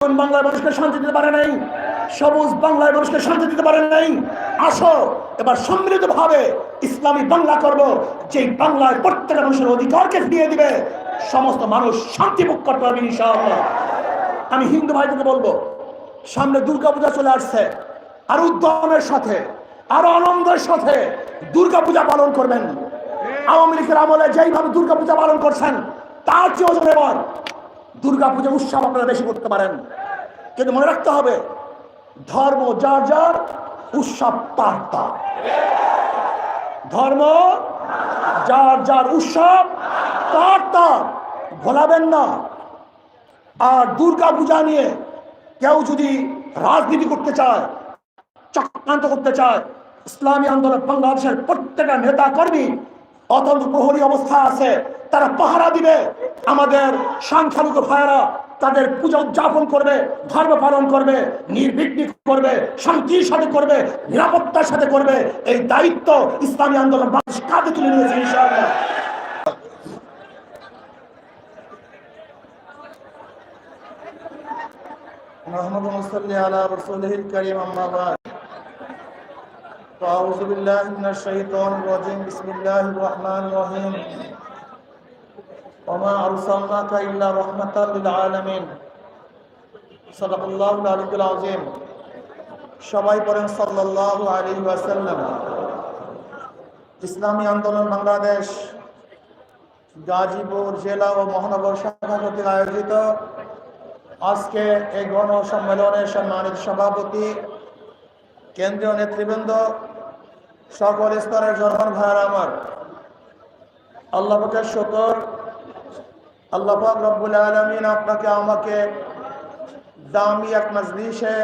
বাংলার মানুষকে শান্তি দিতে পারে নাই, সবুজ বাংলার মানুষকে শান্তি দিতে পারে নাই। আসো এবার সম্মিলিত ভাবে ইসলামী বাংলা করব, যেই বাংলায় প্রত্যেকটা মানুষের অধিকারকে ফিরিয়ে দিবে, সমস্ত মানুষ শান্তি ভোগ করতে পারবে ইনশাআল্লাহ। আমি হিন্দু ভাইদেরকে বলবো, সামনে দুর্গাপূজা চলে আসছে, আর উদ্যমের সাথে আরো আনন্দের সাথে দুর্গাপূজা পালন করবেন। আওয়ামী লীগের আমলে যেইভাবে দুর্গাপূজা পালন করছেন, তার চেয়েও যেন এবার দুর্গাপূজা উৎসব আপনারা বেশি করতে পারেন। কিন্তু মনে রাখতে হবে, ধর্ম যার যার, উৎসব তার তার। ধর্ম যার যার, উৎসব তার তার, ভোলাবেন না। আর দুর্গাপূজা নিয়ে কেউ যদি রাজনীতি করতে চায়, চক্রান্ত করতে চায়, ইসলামী আন্দোলন বাংলাদেশের প্রত্যেকটা নেতা কর্মী অত্যন্ত প্রহরী অবস্থা আছে, তারা পাহারা দিবে। আমাদের সংখ্যালঘু ভাইয়েরা তাদের পূজা উদযাপন করবে, ধর্ম পালন করবে, নির্বিঘ্ন করবে, শান্তির সাথে করবে, নিরাপত্তার সাথে করবে। এই দায়িত্ব ইসলামী আন্দোলন বাংলাদেশ কাঁধে তুলে নিয়েছে ইনশাআল্লাহ। اللهم صل على رسوله الكريم أما بعد فأعوذ بالله من الشيطان الرجيم بسم الله الرحمن الرحيم وما أرسلناك إلا رحمة للعالمين صدق الله العلي العظيم সবাই পড়েন সাল্লাল্লাহু আলাইহি ওয়াসাল্লাম। ইসলামী আন্দোলন বাংলাদেশ গাজীপুর জেলা ও মহানগর শাখা কর্তৃক আয়োজিত আজকে এই গণ সম্মেলনের সম্মানিত সভাপতি, কেন্দ্রীয় নেতৃবৃন্দ, সকল স্তরের জনগণ ভাইয়েরা আমার, আল্লাহ পাকের শুকর, আল্লাহ পাক রব্বুল আলামিন আপনাকে আমাকে দামি এক মজলিসে,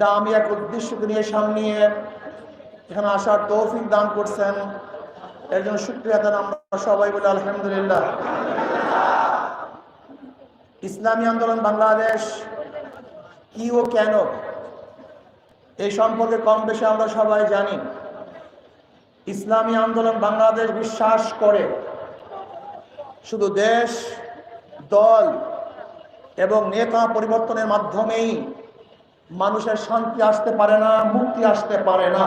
দামি এক উদ্দেশ্যকে নিয়ে সামনে এখানে আসার তৌফিক দান করছেন। এর জন্য শুকরিয়া দেন আমরা সবাই বলি আলহামদুলিল্লাহ। ইসলামী আন্দোলন বাংলাদেশ কি ও কেন, এই সম্পর্কে কম বেশি আমরা সবাই জানি। ইসলামী আন্দোলন বাংলাদেশ বিশ্বাস করে শুধু দেশ, দল এবং নেতা পরিবর্তনের মাধ্যমেই মানুষের শান্তি আসতে পারে না, মুক্তি আসতে পারে না।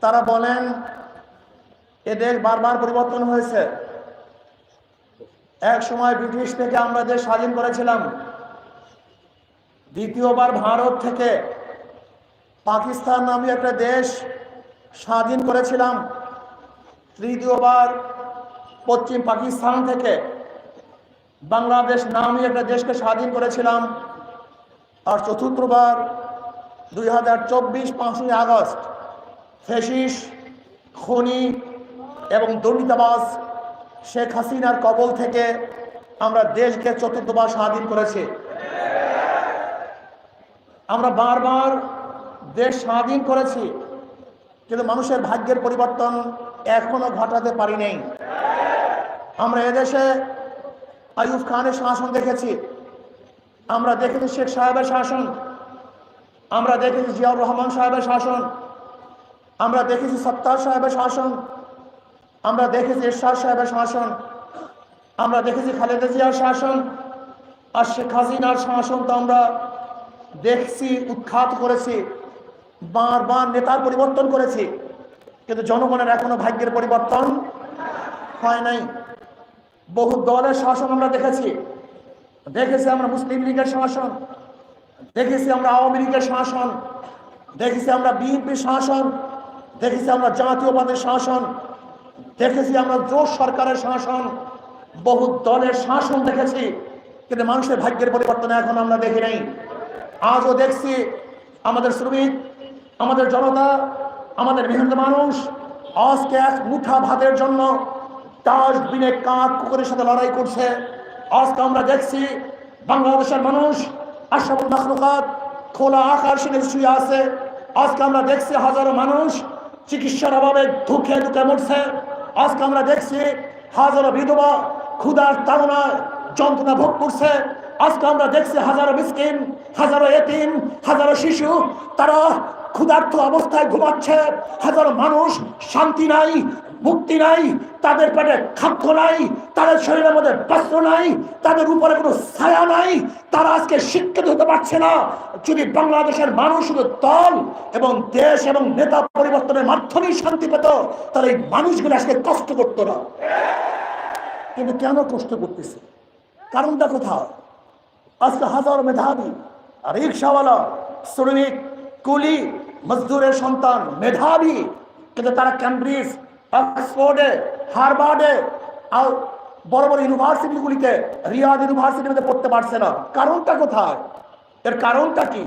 তারা বলেন এ দেশ বারবার পরিবর্তন হয়েছে। এক সময় ব্রিটিশ থেকে আমরা দেশ স্বাধীন করেছিলাম, দ্বিতীয়বার ভারত থেকে পাকিস্তান নামে একটা দেশ স্বাধীন করেছিলাম, তৃতীয়বার পশ্চিম পাকিস্তান থেকে বাংলাদেশ নামে একটা দেশকে স্বাধীন করেছিলাম, আর চতুর্থবার 2024 5ই আগস্ট ফ্যাসিস্ট, খনি এবং দুর্নীতিবাজ শেখ হাসিনার কবল থেকে আমরা দেশকে চতুর্থবার স্বাধীন করেছি। আমরা বারবার দেশ স্বাধীন করেছি, কিন্তু মানুষের ভাগ্যের পরিবর্তন এখনো ঘটাতে পারি নাই। আমরা এদেশে আইয়ুব খানের শাসন দেখেছি, আমরা দেখেছি শেখ সাহেবের শাসন, আমরা দেখেছি জিয়াউর রহমান সাহেবের শাসন, আমরা দেখেছি সত্তার সাহেবের শাসন, আমরা দেখেছি এরশাদ সাহেবের শাসন, আমরা দেখেছি খালেদা জিয়ার শাসন, আর শেখ হাসিনার শাসন তো আমরা দেখছি, উৎখাত করেছি, বারবার নেতার পরিবর্তন করেছি, কিন্তু জনগণের এখনো ভাগ্যের পরিবর্তন হয় নাই। বহু দলের শাসন আমরা দেখেছি, দেখেছি আমরা মুসলিম লীগের শাসন, দেখেছি আমরা আওয়ামী লীগের শাসন, দেখেছি আমরা বিএনপির শাসন, দেখেছি আমরা জাতীয়বাদের শাসন, দেখেছি আমরা জোট সরকারের শাসন, বহু দলের শাসন দেখেছি, কিন্তু মানুষের ভাগ্যের পরিবর্তন এখন আমরা দেখি নাই। আজও দেখছি আমাদের শ্রমিক, আমাদের জনতা, আমাদের মেহনত মানুষ আজকে এক মুঠা ভাতের জন্য ডাস্টবিনে কাক কুকুরের সাথে লড়াই করছে। আজকে আমরা দেখছি বাংলাদেশের মানুষ আশরাফুল মাখলুকাত খোলা আকাশের নিচে শুয়ে আছে। আজকে আমরা দেখছি হাজারো মানুষ চিকিৎসার অভাবে ধুকে ধুকে মরছে। আজকে আমরা দেখছি হাজারো বিধবা ক্ষুধার তাড়নায় যন্ত্রণা ভোগ করছে। আজকে আমরা দেখছি হাজারো মিসকিন, হাজারো এতিম, হাজারো শিশু তারা ক্ষুধার্ত অবস্থায় ঘুমাচ্ছে। হাজারো মানুষ শান্তি নাই, মুক্তি নাই, তাদের পেটে খাদ্য নাই, তাদের শরীরের মধ্যে বস্ত্র নাই, তাদের উপরে কোনো ছায়া নাই, তারা আজকে শিক্ষিত হতে পারছে না। যদি বাংলাদেশের মানুষ শুধু দল এবং দেশ এবং নেতা পরিবর্তনের মাধ্যমেই শান্তি পেত, তাহলে এই মানুষগুলো আজকে কষ্ট করতো না। কিন্তু কেন কষ্ট করতেছে? কারণটা কোথায়? আজকে হাজার মেধাবী রিক্সাওয়ালা, শ্রমিক, কুলি, মজদুরের সন্তান মেধাবী, কিন্তু তারা ক্যামব্রিজ, অক্সফোর্ডে, হার্ভার্ডে আর বড় বড় ইউনিভার্সিটিগুলিতে, রিয়াদ ইউনিভার্সিটিতে পড়তে পারছে না। কারণটা কোথায়? এর কারণটা কি?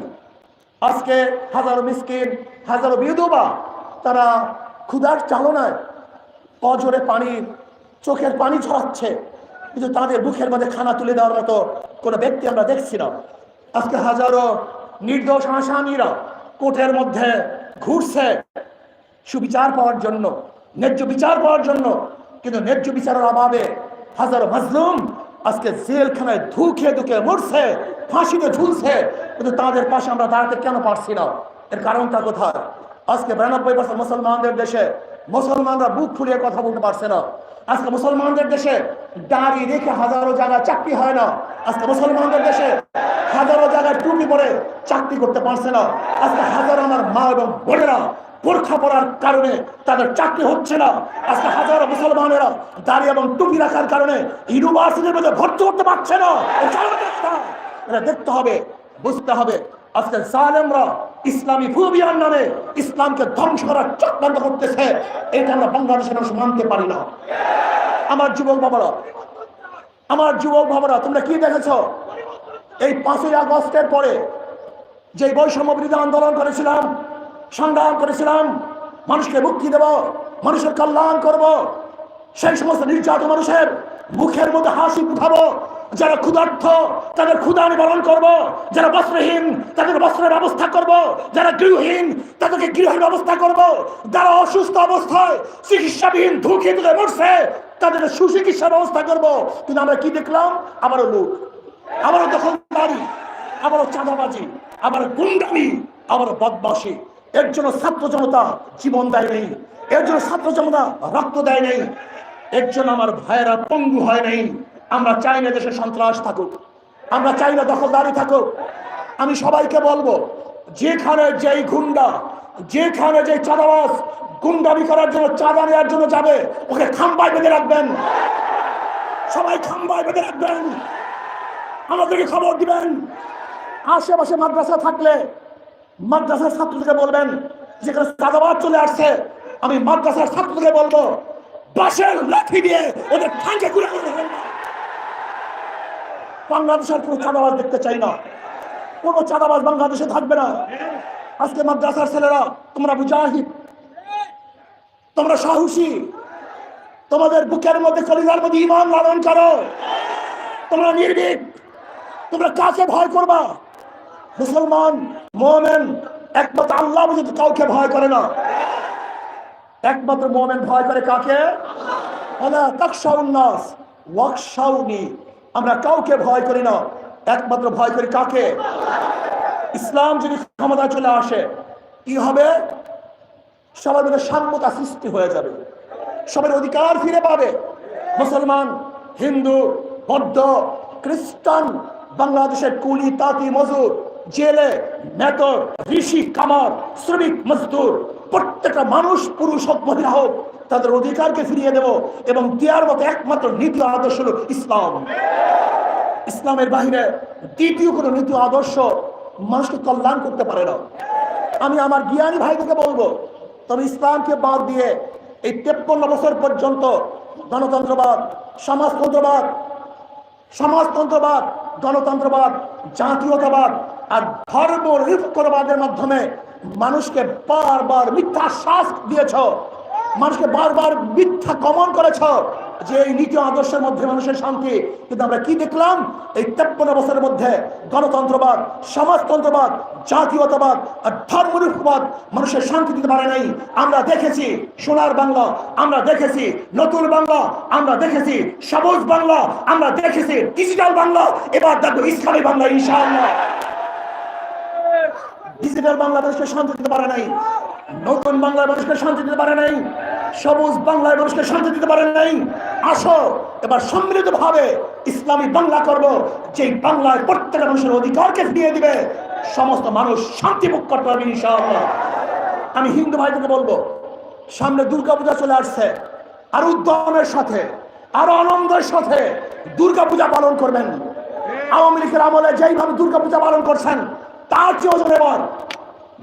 আজকে হাজারো মিসকিন, হাজারো বিধবা তারা ক্ষুধার চালনায় অজরে পানি, চোখের পানি ঝরাচ্ছে, কিন্তু তাদের বুকের মধ্যে খানা তুলে দেওয়ার মতো কোনো ব্যক্তি আমরা দেখছি না। আজকে হাজারো নির্দোষ আসামিরা কোর্টের মধ্যে ঘুরছে সুবিচার পাওয়ার জন্য, ন্যায্য বিচার পাওয়ার জন্য, কিন্তু ন্যায্য বিচারের অভাবে হাজারো মাজলুম আজকে জেলখানায় ধুকে ধুকে মরছে, ফাঁসিতে ঝুলছে, কিন্তু তাদের পাশে আমরা দাঁড়াতে কেন পারছি না? এর কারণটা কোথায়? আজকে 92% মুসলমানদের দেশে মুসলমানরা বুক ফুলিয়ে কথা বলতে পারছে না। আজকে মুসলমানদের দেশে দাড়ি রেখে হাজারো জায়গায় চাকরি হয় না। আজকে মুসলমানদের দেশে হাজারো জায়গায় টুপি পরে চাকরি করতে পারছে না। আজকে হাজারো আমার মা এবং বোনেরা বোরখা পরার কারণে তাদের চাকরি হচ্ছে না। আজকে হাজারো মুসলমানেরা দাড়ি এবং টুপি রাখার কারণে ইউনিভার্সিটির মধ্যে ভর্তি করতে পারছে না। এটা দেখতে হবে, বুঝতে হবে। আজকে জালেমরা ইসলামী ফুবিয়ার নামে ইসলামকে ধ্বংস করার চক্রান্ত করতেছে। এটা আমরা বাংলাদেশের মানুষ মানতে পারি না। আমার যুবক বাবারা, তোমরা কি দেখেছো? এই 5ই আগস্টের পরে যে বৈষম্য বিরোধী আন্দোলন করেছিলাম, সংগ্রাম করেছিলাম, মানুষকে মুক্তি দেব, মানুষের কল্যাণ করব, সেই সমস্ত নির্যাতিত মানুষের মুখের মধ্যে হাসি ফুটাবো। যারা ক্ষুধার্ত তাদের ক্ষুধা নিবারণ করব, যারা বস্ত্রহীন তাদের বস্ত্রের ব্যবস্থা করব, যারা গৃহহীন তাদেরকে গৃহের ব্যবস্থা করব, যারা অসুস্থ অবস্থায় চিকিৎসাবিহীন ধুকে ধুকে মরছে তাদের সুচিকিৎসার ব্যবস্থা করব। কিন্তু আমরা কি দেখলাম? আবারও লুট, আবারও দখলদারি, আবারও চাঁদাবাজি, আবার গুন্ডামি, আবারও বদমাশি। এর জন্য ছাত্র জনতা জীবন দেয় নেই, এর জন্য ছাত্র জনতা রক্ত দেয় নেই, এর জন্য আমার ভাইয়েরা পঙ্গু হয় নেই। আমরা চাই না দেশে সন্ত্রাস থাকুক, আমরা চাই না দখলদারি থাকুক। আমি সবাইকে বলবো, যেখানে যেই গুন্ডা, যেখানে যে চাঁদাবাজ গুন্ডামি করার জন্য, চাঁদা নেওয়ার জন্য যাবে, ওকে খাম্বায় বেঁধে রাখবেন। সবাই খাম্বায় বেঁধে রাখবেন, আমাদেরকে খবর দিবেন। আশেপাশে মাদ্রাসা থাকলে মাদ্রাসার ছাত্রদেরকে বলবেন, যেখানে চাঁদাবাজ চলে আসছে, আমি মাদ্রাসার ছাত্রদেরকে বলবো বাঁশের লাঠি দিয়ে ওদের ঠাঙ্গে ঘুরে দেবেন। বাংলাদেশের কোনো চাঁদাবাজ দেখতে চাই না, কোনো চাঁদাবাজ বাংলাদেশে থাকবে না। আজকে মাদ্রাসার ছেলেরা, তোমরা মুজাহিদ, তোমরা সাহসী, তোমাদের বুকের মধ্যে কলিজার মধ্যে ঈমান লালন করো, তোমরা নির্ভীক, তোমরা কাকে ভয় করবা? মুসলমান মুমিন একমাত্র আল্লাহ বুঝে কাউকে ভয় করে না। একমাত্র মুমিন ভয় করে কাকে? ওয়ালা তাখশাউন নাস ওয়াখশাউনি। আমরা কাউকে ভয় করি না, একমাত্র ভয় করি কাকে? ইসলাম যদি ক্ষমতায় চলে আসে কি হবে? সবার মধ্যে সাম্যতা সৃষ্টি হয়ে যাবে, সবার অধিকার ফিরে পাবে। মুসলমান, হিন্দু, বৌদ্ধ, খ্রিস্টান, বাংলাদেশের কুলি, তাঁতি, মজুর, জেলে, মেতর, ঋষি, কামার, শ্রমিক, মজদুর, প্রত্যেকটা মানুষ, পুরুষ হোক মহিলা হোক, তাদের অধিকারকে ফিরিয়ে দেব। এবং দেওয়ার মতো একমাত্র নীতি আদর্শ হল ইসলাম। ইসলামের বাহিরে দ্বিতীয় কোনো নীতি আদর্শ মানুষকে কল্যাণ করতে পারে না। আমি আমার জ্ঞানী ভাইদেরকে বলবো, তবে ইসলামকে বাদ দিয়ে এই 53 বছর পর্যন্ত গণতন্ত্রবাদ, সমাজতন্ত্রবাদ, গণতন্ত্রবাদ, জাতীয়তাবাদ আর ধর্মনিরপেক্ষতাবাদের মাধ্যমে মানুষকে বারবার মিথ্যা আশ্বাস দিয়েছ, মানুষকে বারবার মিথ্যা কমন করেছ যে এই নীতি আদর্শের মধ্যে মানুষের শান্তি। কিন্তু আমরা কি দেখলাম? এই 53 বছরের মধ্যে গণতন্ত্রবাদ, সমাজতন্ত্রবাদ, জাতীয়তাবাদ আর ধর্মনিরপেক্ষতাবাদ মানুষের শান্তি দিতে পারে নাই। আমরা দেখেছি সোনার বাংলা, আমরা দেখেছি নতুন বাংলা, আমরা দেখেছি সবুজ বাংলা, আমরা দেখেছি ডিজিটাল বাংলা, এবার দেখবো ইসলামী বাংলা ইনশাআল্লাহ। ডিজিটাল বাংলাদেশকে শান্তি দিতে পারে নাই, নতুন বাংলাদেশকে শান্তি দিতে পারে নাই, সবুজ বাংলায় মানুষকে শান্তি দিতে পারে নাই। আসো এবার সম্মিলিতভাবে ইসলামী বাংলা করব, যেই বাংলায় প্রত্যেকটা মানুষের অধিকারকে ফিরিয়ে দিবে, সমস্ত মানুষ শান্তি ভোগ করতে পারবে ইনশাআল্লাহ। আমি হিন্দু ভাইদেরকে বলবো, সামনে দুর্গাপূজা চলে আসছে, আর উদ্যমের সাথে আরো আনন্দের সাথে দুর্গাপূজা পালন করবেন। আওয়ামী লীগের আমলে যেইভাবে দুর্গাপূজা পালন করছেন তার চেয়ে ওজন এবার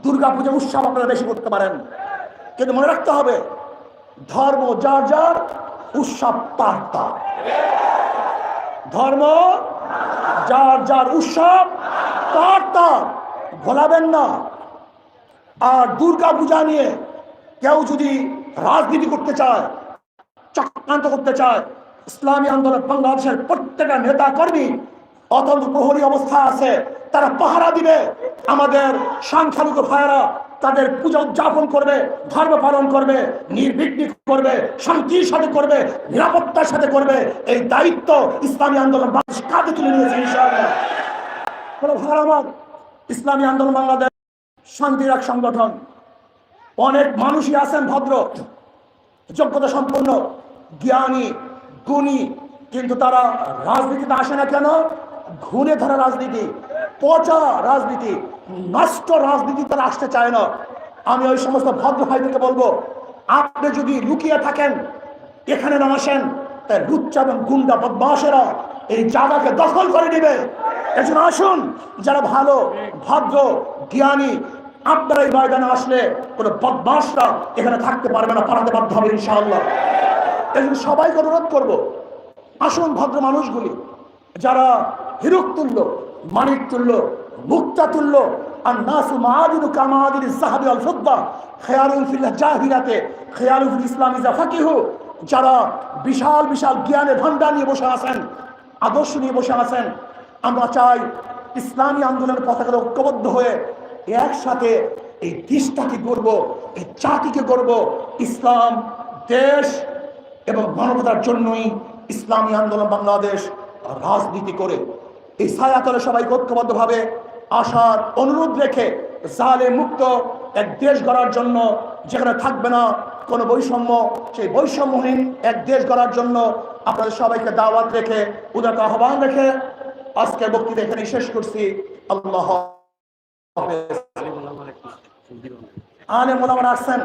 দুর্গাপূজা উৎসব আপনারা বেশি করতে পারেন। কিন্তু মনে রাখতে হবে, ধর্ম যার যার, উৎসব তার তার। ধর্ম যার যার, উৎসব তার তার, ভোলাবেন না। আর দুর্গাপূজা নিয়ে কেউ যদি রাজনীতি করতে চায়, চক্রান্ত করতে চায়, ইসলামী আন্দোলন বাংলাদেশের প্রত্যেকটা নেতা কর্মী অত্যন্ত প্রহরী অবস্থা আছে, তারা পাহারা দিবে। আমাদের সংখ্যালঘু ভাইয়েরা তাদের পূজা উদযাপন করবে, ধর্ম পালন করবে, নির্বিঘ্ন করবে, শান্তির সাথে করবে, নিরাপত্তার সাথে করবে। এই দায়িত্ব ইসলামী আন্দোলন বাংলাদেশ কাঁধে তুলে নিয়েছে ইনশাআল্লাহ। ভাইরা আমার, ইসলামী আন্দোলন বাংলাদেশ শান্তির এক সংগঠন। অনেক মানুষই আছেন ভদ্র, যোগ্যতা সম্পন্ন, জ্ঞানী, গুণী, কিন্তু তারা রাজনীতিতে আসে না কেন? ঘুরে ধরা রাজনীতি, পচা রাজনীতি, নষ্ট রাজনীতি তারা আসতে চায় না। আমি ওই সমস্ত ভদ্র ভাইদেরকে বলবো, আপনি যদি লুকিয়ে থাকেন, এখানে না আসেন, তাই লুচ্চা এবং গুন্ডা বদমাশেরা এই জায়গাকে দখল করে নেবে। এজন্য আসুন, যারা ভালো, ভদ্র, জ্ঞানী, আপনারা এই ময়দানে আসলে কোনো বদমাশরা এখানে থাকতে পারবে না, পালাতে বাধ্য হবে ইনশাআল্লাহ। এই জন্য সবাইকে অনুরোধ করবো, আসুন ভদ্র মানুষগুলি, যারা হিরুক তুল্য, মানিক তুল্য, মুক্তা তুল্য, আর নাসু মাআদিনু কামাদিনিজ যাহাবি ওয়াল ফিদ্দা, খিয়ারুন ফিল জাহিলিয়াতে খিয়ারুন ফিল ইসলামি ইযা ফাকিহু, যারা বিশাল বিশাল জ্ঞানের ভান্ডার নিয়ে বসে আছেন, আদর্শ নিয়ে বসে আছেন। আমরা চাই ইসলামী আন্দোলনের পতাকায় ঐক্যবদ্ধ হয়ে একসাথে এই দেশটাকে গড়ব, এই জাতিকে গড়ব। ইসলাম, দেশ এবং মানবতার জন্যই ইসলামী আন্দোলন বাংলাদেশ রাজনীতি করে। এই ছায়াতলে সবাই ঐক্যবদ্ধভাবে আসার অনুরোধ রেখে জালেম মুক্ত এক দেশ গড়ার জন্য, যেখানে থাকবে না কোনো বৈষম্য, সেই বৈষম্যহীন এক দেশ গড়ার জন্য আপনাদের সবাইকে দাওয়াত রেখে, উদারতা আহ্বান রেখে আজকের বক্তৃতা এখানে শেষ করছি। আল্লাহ হাফেজ। আলেম ওলামারা আসছেন।